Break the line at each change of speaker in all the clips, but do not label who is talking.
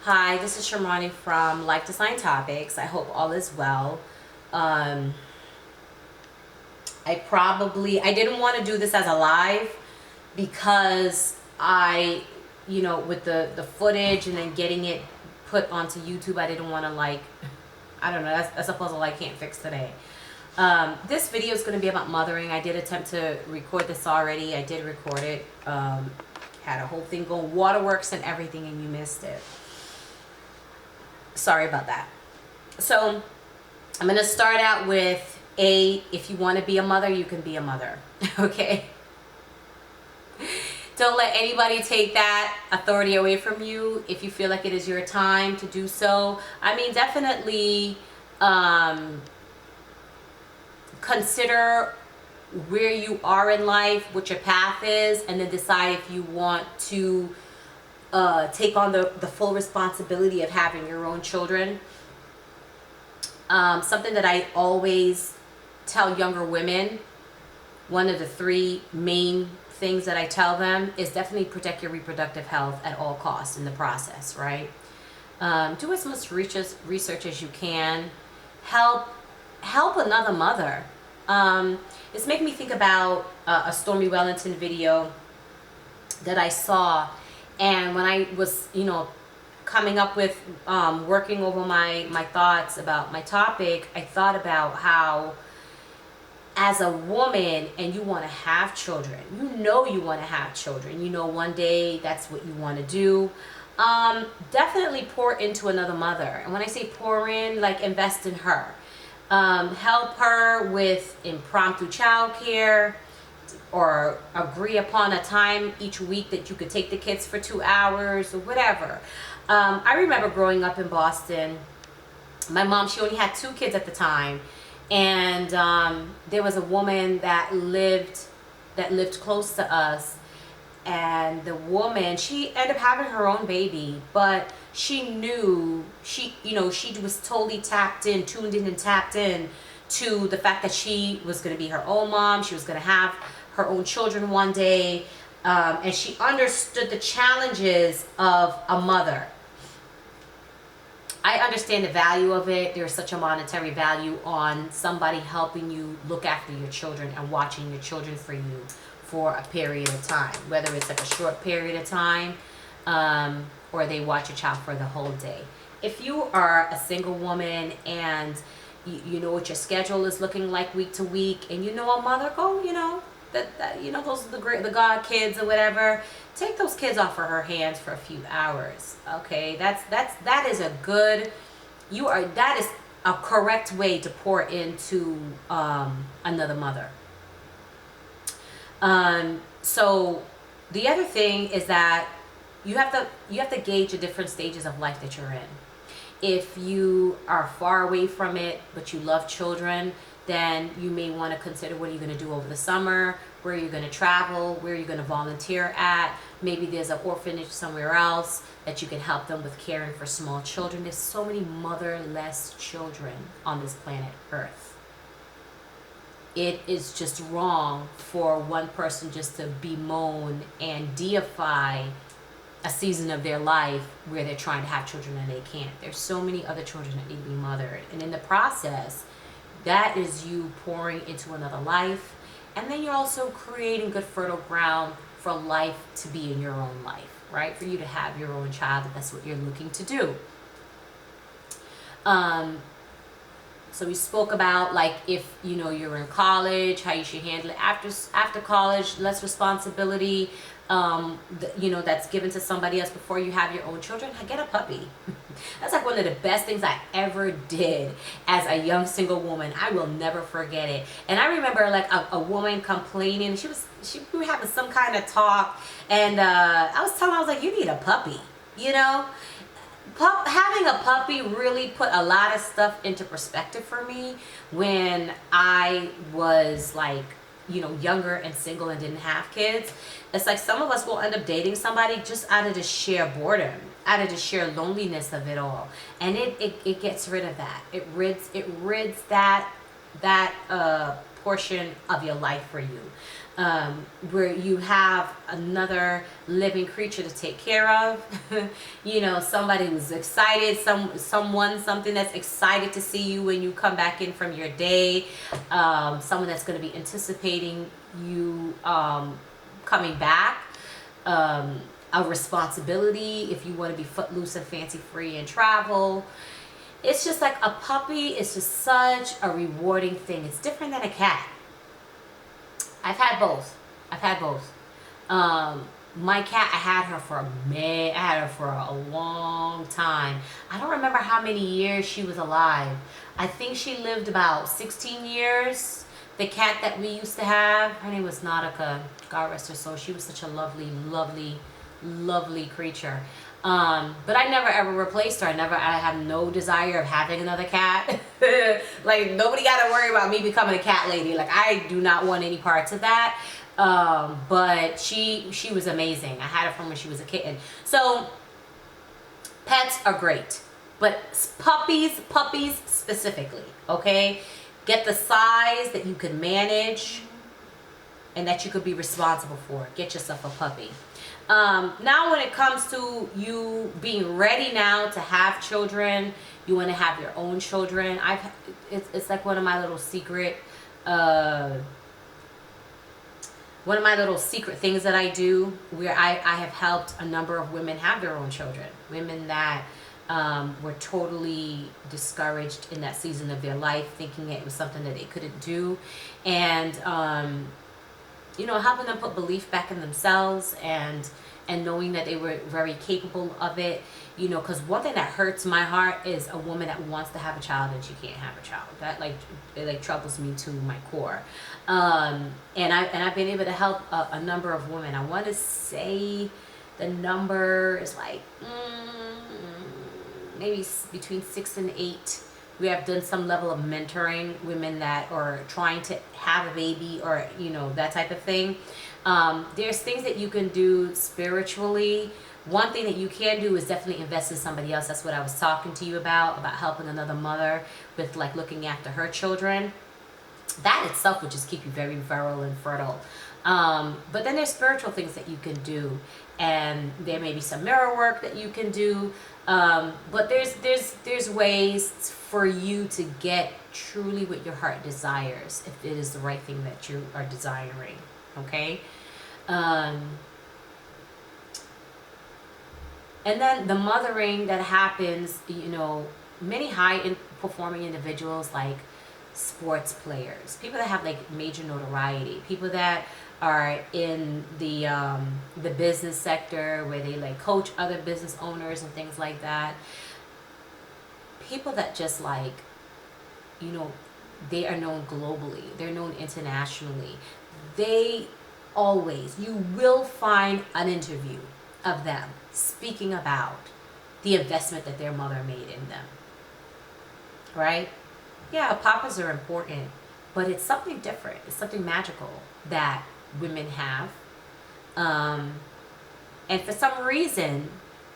Hi, this is Shamrani from Life Design Topics. I hope all is well. Um, I didn't want to do this as a live because with the footage and then getting it put onto YouTube, I didn't want to I don't know, that's a puzzle I can't fix today. This video is going to be about mothering. I did attempt to record this already. I did record it. Had a whole thing going, waterworks and everything, and you missed it. Sorry about that. So I'm going to start out with if you want to be a mother, you can be a mother. Okay? Don't let anybody take that authority away from you if you feel like it is your time to do so. I mean, definitely consider where you are in life, what your path is, and then decide if you want to take on the full responsibility of having your own children. Something that I always tell younger women, one of the three main things that I tell them is definitely protect your reproductive health at all costs in the process, right? Do as much research as you can. Help another mother. It's making me think about a Stormy Wellington video that I saw. And when I was, coming up with, working over my thoughts about my topic, I thought about how as a woman and you want to have children, you want to have children, one day that's what you want to do, definitely pour into another mother. And when I say pour in, like invest in her. Help her with impromptu childcare, or agree upon a time each week that you could take the kids for 2 hours or whatever. I remember growing up in Boston. My mom, she only had 2 kids at the time, and there was a woman that lived close to us, and the woman, she ended up having her own baby, but she knew, she was totally tuned in and tapped in to the fact that she was going to be her own mom. She was going to have her own children one day, and she understood the challenges of a mother. I understand the value of it. There's such a monetary value on somebody helping you look after your children and watching your children for you for a period of time, whether it's like a short period of time, or they watch your child for the whole day. If you are a single woman and you know what your schedule is looking like week to week, and a mother, those are the god kids or whatever, take those kids off of her hands for a few hours. Okay, that is a correct way to pour into another mother. So the other thing is that you have to gauge the different stages of life that you're in. If you are far away from it but you love children, then you may want to consider, what are you going to do over the summer? Where are you going to travel? Where are you going to volunteer at? Maybe there's an orphanage somewhere else that you can help them with caring for small children. There's so many motherless children on this planet Earth. It is just wrong for one person just to bemoan and deify a season of their life where they're trying to have children and they can't. There's so many other children that need to be mothered. And in the process, that is you pouring into another life. And then you're also creating good fertile ground for life to be in your own life, right? For you to have your own child, if that's what you're looking to do. So we spoke about, like, if you're in college, how you should handle it after college, less responsibility, that's given to somebody else before you have your own children. Get a puppy. That's like one of the best things I ever did as a young single woman. I will never forget it. And I remember like a woman complaining. We were having some kind of talk, and I was like, you need a puppy. Having a puppy really put a lot of stuff into perspective for me when I was like, younger and single and didn't have kids. It's like some of us will end up dating somebody just out of the sheer boredom, out of the sheer loneliness of it all. And it gets rid of that. It rids that portion of your life for you. where you have another living creature to take care of. You know, somebody who's excited, something that's excited to see you when you come back in from your day, someone that's going to be anticipating you coming back, a responsibility if you want to be footloose and fancy free and travel. It's just like a puppy is just such a rewarding thing. It's different than a cat. I've had both. My cat, I had her for a long time. I don't remember how many years she was alive. I think she lived about 16 years. The cat that we used to have, her name was Nautica. God rest her soul. She was such a lovely, lovely, lovely creature. But I never ever replaced her. I have no desire of having another cat. Like, nobody got to worry about me becoming a cat lady. Like, I do not want any parts of that. But she was amazing. I had her from when she was a kitten. So pets are great, but puppies specifically, okay? Get the size that you can manage and that you could be responsible for. Get yourself a puppy. Now when it comes to you being ready now to have children, you want to have your own children. It's like one of my little secret things that I do, where I have helped a number of women have their own children. Women that were totally discouraged in that season of their life, thinking it was something that they couldn't do. And you know, helping them put belief back in themselves and knowing that they were very capable of it. You know, because one thing that hurts my heart is a woman that wants to have a child and she can't have a child. That it troubles me to my core. And I've been able to help a number of women. I want to say the number is like maybe between 6 and 8. We have done some level of mentoring women that are trying to have a baby, or, you know, that type of thing. There's things that you can do spiritually. One thing that you can do is definitely invest in somebody else. That's what I was talking to you about helping another mother with, like, looking after her children. That itself would just keep you very virile and fertile. But then there's spiritual things that you can do, and there may be some mirror work that you can do. But there's ways for you to get truly what your heart desires, if it is the right thing that you are desiring. Okay. And then the mothering that happens, you know, many performing individuals, like sports players, people that have like major notoriety, people that are in the business sector where they like coach other business owners and things like that. People that just, like, you know, they are known globally, they're known internationally. You will find an interview of them speaking about the investment that their mother made in them. Right? Yeah, papas are important, but it's something different. It's something magical that women have. And for some reason,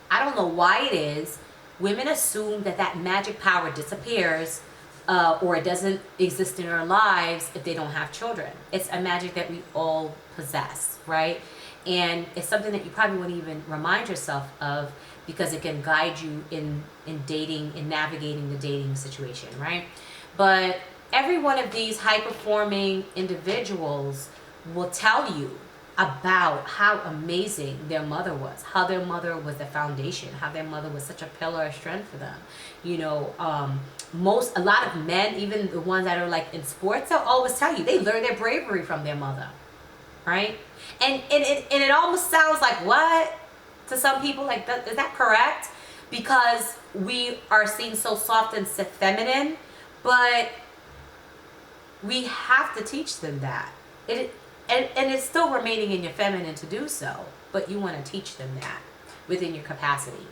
I don't know why it is, women assume that magic power disappears, or it doesn't exist in our lives if they don't have children. It's a magic that we all possess, right? And it's something that you probably wouldn't even remind yourself of, because it can guide you in dating, in navigating the dating situation, right? But every one of these high-performing individuals will tell you about how amazing their mother was, how their mother was the foundation, how their mother was such a pillar of strength for them. You know, a lot of men, even the ones that are like in sports, they'll always tell you they learned their bravery from their mother, right? And it almost sounds like, what, to some people, like, is that correct? Because we are seen so soft and feminine, but we have to teach them that. And it's still remaining in your feminine to do so, but you want to teach them that within your capacity.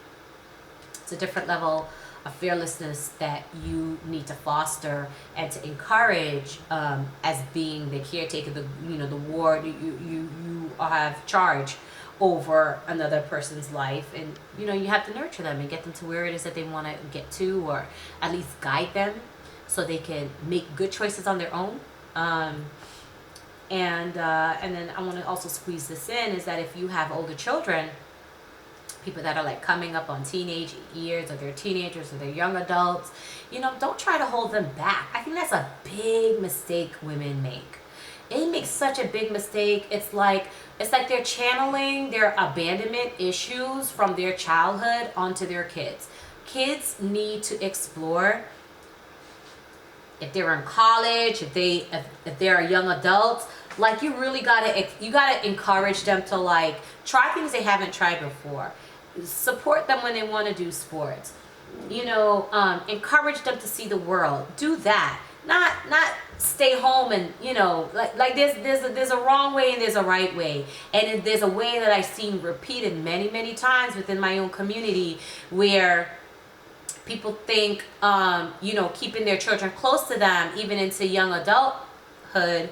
It's a different level of fearlessness that you need to foster and to encourage, as being the caretaker, the ward. You have charge over another person's life, and you have to nurture them and get them to where it is that they want to get to, or at least guide them so they can make good choices on their own. And then I want to also squeeze this in, is that if you have older children, people that are like coming up on teenage years, or they're teenagers, or they're young adults, don't try to hold them back. I think that's a big mistake women make. It makes such a big mistake. It's like they're channeling their abandonment issues from their childhood onto their kids. Kids need to explore. If they're in college, if they're young adults, like you really gotta encourage them to like try things they haven't tried before. Support them when they want to do sports. Encourage them to see the world. Do that. Not stay home and like there's a wrong way and there's a right way, and there's a way that I've seen repeated many times within my own community, where people think keeping their children close to them even into young adulthood,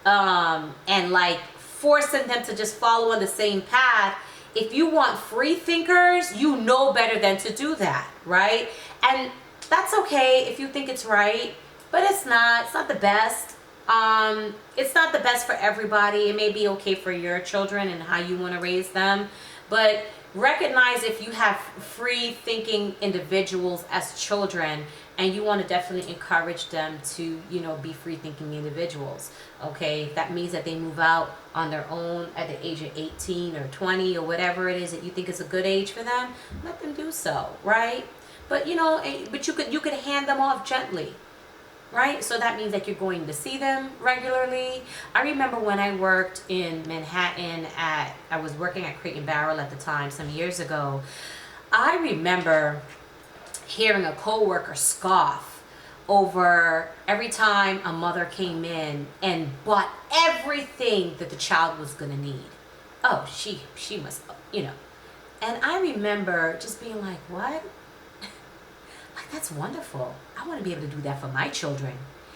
and like forcing them to just follow on the same path. If you want free thinkers, you know better than to do that, right? And that's okay if you think it's right, but it's not the best. It's not the best for everybody. It may be okay for your children and how you want to raise them, but recognize if you have free thinking individuals as children, and you want to definitely encourage them to be free thinking individuals. Okay, if that means that they move out on their own at the age of 18 or 20 or whatever it is that you think is a good age for them, let them do so, right? But you could hand them off gently, right? So that means that you're going to see them regularly. I remember when I worked in Manhattan I was working at Crate and Barrel at the time, some years ago. I remember hearing a coworker scoff over every time a mother came in and bought everything that the child was going to need. Oh, she must, And I remember just being like, what? Like, that's wonderful. I want to be able to do that for my children.